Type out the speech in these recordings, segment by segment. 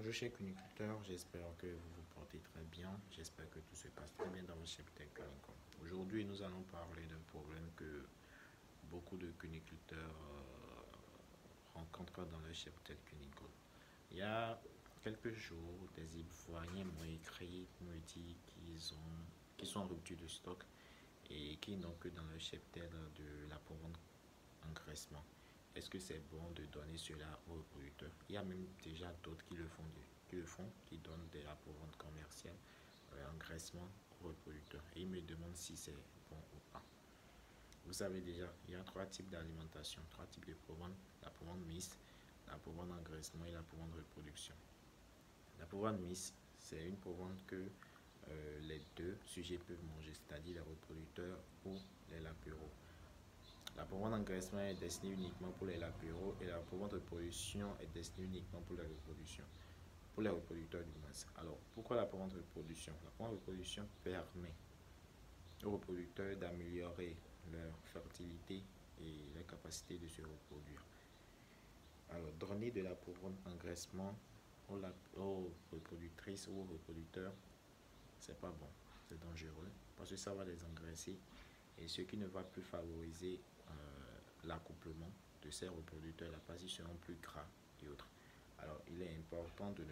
Bonjour chers coniculteurs, j'espère que vous vous portez très bien, j'espère que tout se passe très bien dans votre cheptel cunicole. Aujourd'hui, nous allons parler d'un problème que beaucoup de coniculteurs rencontrent dans leur cheptel cunicole. Il y a quelques jours, des ivoiriens m'ont écrit pour me dire qu'ils sont en rupture de stock et qu'ils n'ont que dans leur cheptel de la provence engraissement. Est-ce que c'est bon de donner cela aux reproducteurs? Il y a même déjà d'autres qui donnent de la provente commerciale engraissement aux reproducteurs. Et ils me demandent si c'est bon ou pas. Vous savez déjà, il y a trois types d'alimentation, trois types de provente: la provente mixte, la provente engraissement et la provente reproduction. La provente mixte, c'est une provente que les deux sujets peuvent manger, c'est-à-dire les reproducteurs ou les lapéraux. La provente engraissement est destinée uniquement pour les lapéraux et la provente reproduction est destinée uniquement pour les reproductions, pour les reproducteurs du moins. Alors, pourquoi la provente reproduction? La provente reproduction permet aux reproducteurs d'améliorer leur fertilité et leur capacité de se reproduire. Alors, donner de la provente engraissement aux reproductrices ou aux reproducteurs, c'est pas bon, c'est dangereux parce que ça va les engraisser et ce qui ne va plus favoriser l'accouplement de ces reproducteurs, la partie seront plus gras et autres. Alors, il est important de ne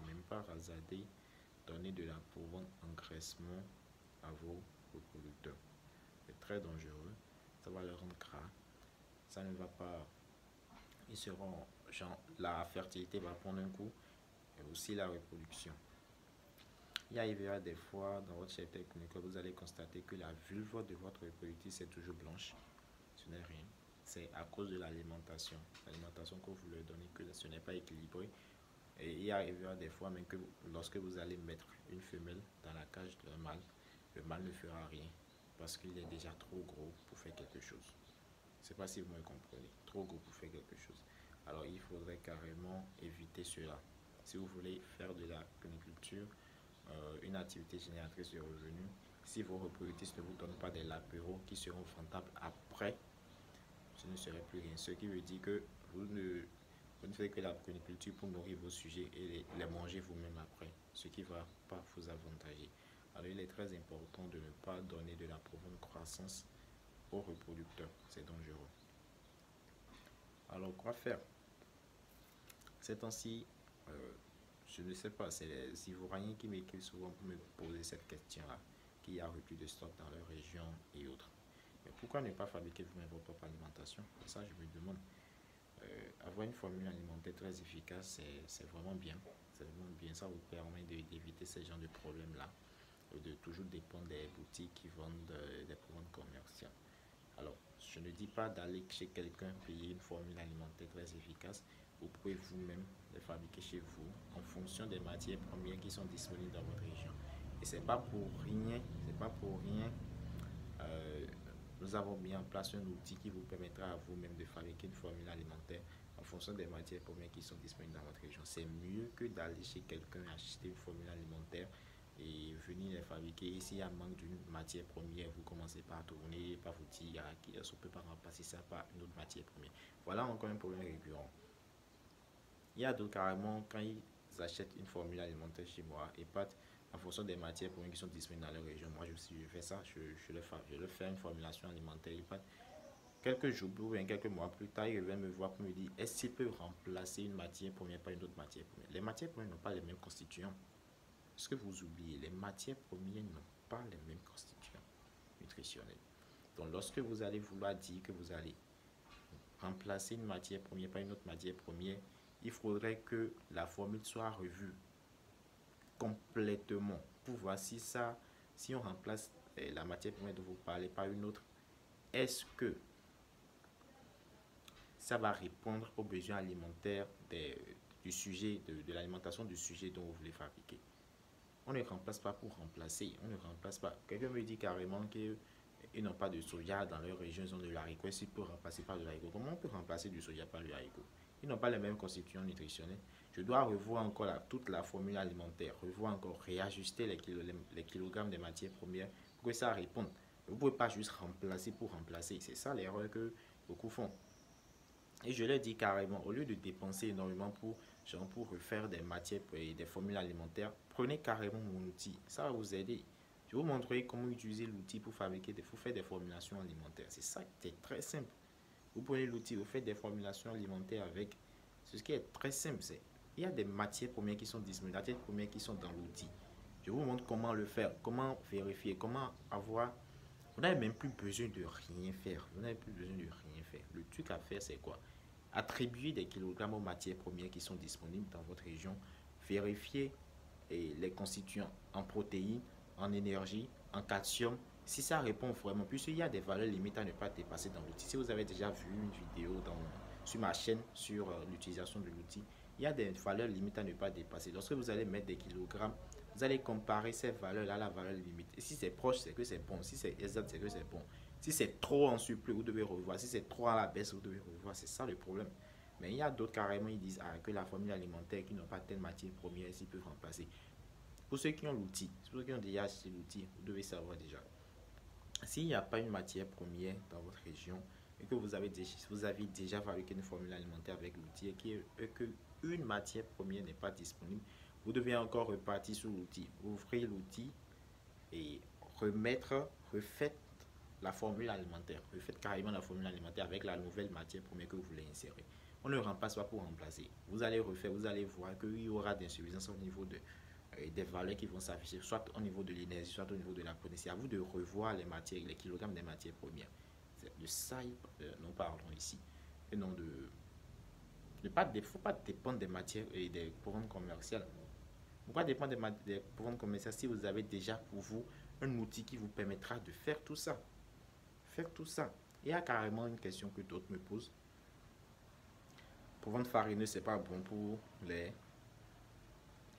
même pas hasarder, donner de la provente engraissement à vos reproducteurs. C'est très dangereux, ça va leur rendre gras, ça ne va pas, ils seront, genre, la fertilité va prendre un coup et aussi la reproduction. Il arrivera des fois dans votre cheptel cunicole, vous allez constater que la vulve de votre reproductrice est toujours blanche. Ce n'est rien. C'est à cause de l'alimentation. L'alimentation que vous leur donnez, que ce n'est pas équilibré. Et il arrivera des fois même que lorsque vous allez mettre une femelle dans la cage d'un mâle, le mâle ne fera rien parce qu'il est déjà trop gros pour faire quelque chose. Je ne sais pas si vous me comprenez. Trop gros pour faire quelque chose. Alors il faudrait carrément éviter cela. Si vous voulez faire de la coniculture une activité génératrice de revenus, si vos reproductrices ne vous donnent pas des lapéraux qui seront rentables après, ce ne serait plus rien. Ce qui veut dire que vous ne faites que la coniculture pour nourrir vos sujets et les manger vous-même après, ce qui ne va pas vous avantager. Alors il est très important de ne pas donner de la provente croissance aux reproducteurs, c'est dangereux. Alors quoi faire? Ces temps-ci, je ne sais pas, c'est les Ivoiriens qui m'écrivent souvent pour me poser cette question-là, qu'il y a rupture de stock dans leur région et autres. Mais pourquoi ne pas fabriquer vous-même votre propre alimentation? Ça, je me demande. Avoir une formule alimentaire très efficace, c'est vraiment bien. C'est vraiment bien. Ça vous permet d'éviter ce genre de problèmes-là, de toujours dépendre des boutiques qui vendent des produits commerciaux. Alors, je ne dis pas d'aller chez quelqu'un payer une formule alimentaire très efficace. Vous pouvez vous-même les fabriquer chez vous en fonction des matières premières qui sont disponibles dans votre région. Et c'est pas pour rien. euh, Nous avons mis en place un outil qui vous permettra à vous-même de fabriquer une formule alimentaire en fonction des matières premières qui sont disponibles dans votre région. C'est mieux que d'aller chez quelqu'un acheter une formule alimentaire et venir les fabriquer. Et s'il y a un manque d'une matière première, vous commencez par tourner, par vous dire on ne peut pas remplacer ça par une autre matière première. Voilà encore un problème récurrent. Il y a d'autres carrément, quand ils achètent une formule alimentaire chez moi et pas en fonction des matières premières qui sont disponibles dans leur région, moi je fais ça, je leur fais une formulation alimentaire et pas quelques jours ou bien quelques mois plus tard, ils reviennent me voir pour me dire est-ce qu'ils peuvent remplacer une matière première par une autre matière première. Les matières premières n'ont pas les mêmes constituants. Ce que vous oubliez, les matières premières n'ont pas les mêmes constituants nutritionnels. Donc lorsque vous allez vouloir dire que vous allez remplacer une matière première par une autre matière première, il faudrait que la formule soit revue complètement pour voir si on remplace la matière première dont vous parlez par une autre, est-ce que ça va répondre aux besoins alimentaires du sujet, de l'alimentation du sujet dont vous voulez fabriquer. On ne remplace pas pour remplacer, on ne remplace pas. Quelqu'un me dit carrément qu'ils n'ont pas de soja dans leur région, ils ont de l'haricot. Est-ce qu'ils peuvent remplacer par de l'haricot? Comment on peut remplacer du soja par du haricot? Ils n'ont pas les mêmes constituants nutritionnels. Je dois revoir encore toute la formule alimentaire, revoir encore, réajuster les kilogrammes de matières premières pour que ça réponde. Vous ne pouvez pas juste remplacer pour remplacer. C'est ça l'erreur que beaucoup font. Et je leur dis carrément, au lieu de dépenser énormément pour refaire des matières et des formules alimentaires, prenez carrément mon outil. Ça va vous aider. Je vais vous montrer comment utiliser l'outil pour faire des formulations alimentaires. C'est ça qui est très simple. Vous prenez l'outil, vous faites des formulations alimentaires avec. Ce qui est très simple, c'est il y a des matières premières qui sont disponibles, des matières premières qui sont dans l'outil. Je vous montre comment le faire, comment vérifier, comment avoir. Vous n'avez même plus besoin de rien faire. Vous n'avez plus besoin de rien faire. Le truc à faire, c'est quoi? Attribuer des kilogrammes aux matières premières qui sont disponibles dans votre région. Vérifier les constituants en protéines, en énergie, en calcium. Si ça répond vraiment, puisqu'il y a des valeurs limites à ne pas dépasser dans l'outil. Si vous avez déjà vu une vidéo sur ma chaîne sur l'utilisation de l'outil, il y a des valeurs limites à ne pas dépasser. Lorsque vous allez mettre des kilogrammes, vous allez comparer ces valeurs-là à la valeur limite. Et si c'est proche, c'est que c'est bon. Si c'est exact, c'est que c'est bon. Si c'est trop en surplus, vous devez revoir. Si c'est trop à la baisse, vous devez revoir. C'est ça le problème. Mais il y a d'autres carrément, ils disent que la formule alimentaire qui n'ont pas telle matière première, ils peuvent remplacer. Pour ceux qui ont l'outil, pour ceux qui ont déjà acheté l'outil, vous devez savoir déjà. S'il n'y a pas une matière première dans votre région et que vous avez déjà fabriqué une formule alimentaire avec l'outil et que une matière première n'est pas disponible, vous devez encore repartir sur l'outil, ouvrir l'outil et refaites la formule alimentaire, refaites carrément la formule alimentaire avec la nouvelle matière première que vous voulez insérer. On ne remplace pas pour remplacer. Vous allez refaire, vous allez voir qu'il y aura des insuffisances au niveau des valeurs qui vont s'afficher, soit au niveau de l'énergie, soit au niveau de la protéine. C'est à vous de revoir les matières, les kilogrammes des matières premières. C'est de ça nous parlons ici. Et non il ne faut pas dépendre des matières et des programmes commerciaux. Pourquoi dépendre des programmes commerciaux si vous avez déjà pour vous un outil qui vous permettra de faire tout ça? Faire tout ça. Il y a carrément une question que d'autres me posent. Pour vendre farineux, c'est pas bon pour les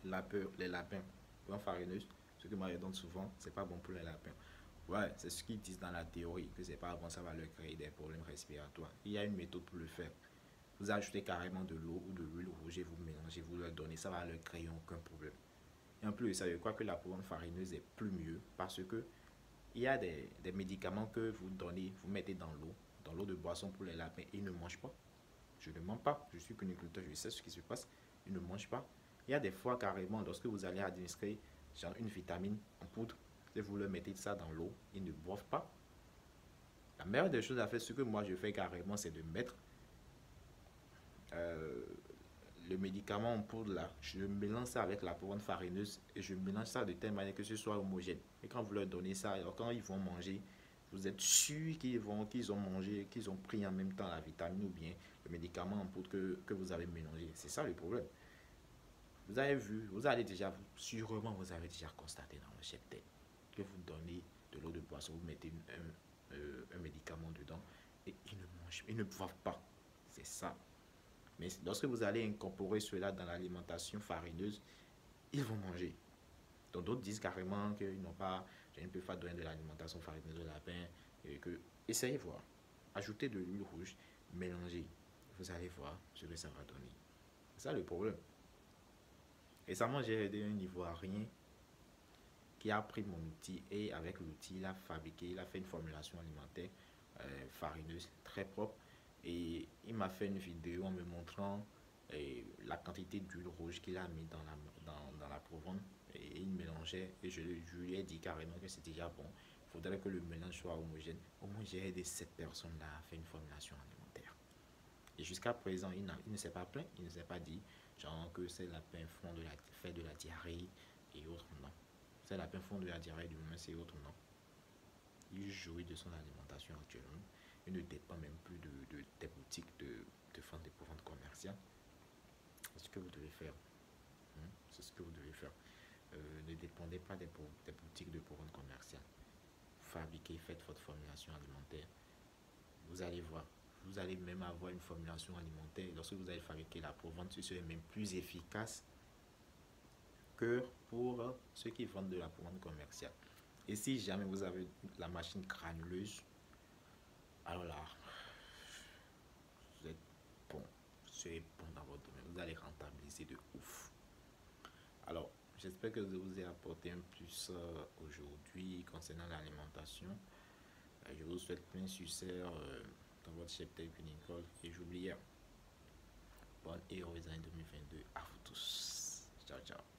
lapins. Pour vendre farineuse, ce que moi je donne souvent, c'est pas bon pour les lapins. Ouais, c'est ce qu'ils disent dans la théorie, que c'est pas bon, ça va leur créer des problèmes respiratoires. Il y a une méthode pour le faire. Vous ajoutez carrément de l'eau ou de l'huile rouge et vous mélangez, vous leur donnez, ça va leur créer aucun problème. Et en plus de ça, je crois que la poudre farineuse est plus mieux parce que il y a des médicaments que vous donnez, vous mettez dans l'eau de boisson pour les lapins et ils ne mangent pas. Je ne mens pas, je suis cuniculteur, je sais ce qui se passe, ils ne mangent pas. Il y a des fois carrément, lorsque vous allez administrer genre une vitamine en poudre, et vous leur mettez ça dans l'eau, ils ne boivent pas. La meilleure des choses à faire, ce que moi je fais carrément, c'est de mettre euh, le médicament en poudre là, je mélange ça avec la poudre farineuse et je mélange ça de telle manière que ce soit homogène. Et quand vous leur donnez ça, alors quand ils vont manger, vous êtes sûr qu'ils ont mangé, qu'ils ont pris en même temps la vitamine ou bien le médicament en poudre que vous avez mélangé. C'est ça le problème. Vous avez vu, sûrement vous avez déjà constaté dans le cheptel que vous donnez de l'eau de boisson, vous mettez un médicament dedans et ils ne mangent, ils ne boivent pas. C'est ça. Mais lorsque vous allez incorporer cela dans l'alimentation farineuse, ils vont manger. Donc d'autres disent carrément qu'ils n'ont pas, je ne peux pas donner de l'alimentation farineuse au lapin. Et que, essayez voir. Ajoutez de l'huile rouge, mélangez. Vous allez voir ce que ça va donner. C'est ça le problème. Récemment, j'ai aidé un Ivoirien qui a pris mon outil et avec l'outil, il a fabriqué, il a fait une formulation alimentaire farineuse très propre. Et il m'a fait une vidéo en me montrant la quantité d'huile rouge qu'il a mis dans la provence. Et il mélangeait. Et je lui ai dit carrément que c'était déjà bon. Il faudrait que le mélange soit homogène. Au moins, j'ai aidé cette personne-là à faire une formulation alimentaire. Et jusqu'à présent, il ne s'est pas plaint. Il ne s'est pas dit genre que ces lapins fait de la diarrhée et autres. Non. Ces lapins font de la diarrhée du moment, c'est autre. Non. Il jouit de son alimentation actuellement. Il ne dépend même plus des boutiques de vente commerciale. C'est ce que vous devez faire. C'est ce que vous devez faire. Ne dépendez pas des boutiques de vente commerciale. Fabriquez, faites votre formulation alimentaire. Vous allez voir. Vous allez même avoir une formulation alimentaire. Lorsque vous allez fabriquer la provence, ce serait même plus efficace que pour ceux qui vendent de la provence commerciale. Et si jamais vous avez la machine granuleuse, alors là, vous êtes bon, vous serez bon dans votre domaine, vous allez rentabiliser de ouf. Alors, j'espère que je vous ai apporté un plus aujourd'hui concernant l'alimentation. Je vous souhaite plein succès dans votre cheptel vinicole et j'oubliais bonne et heureuse année 2022 à vous tous. Ciao, ciao.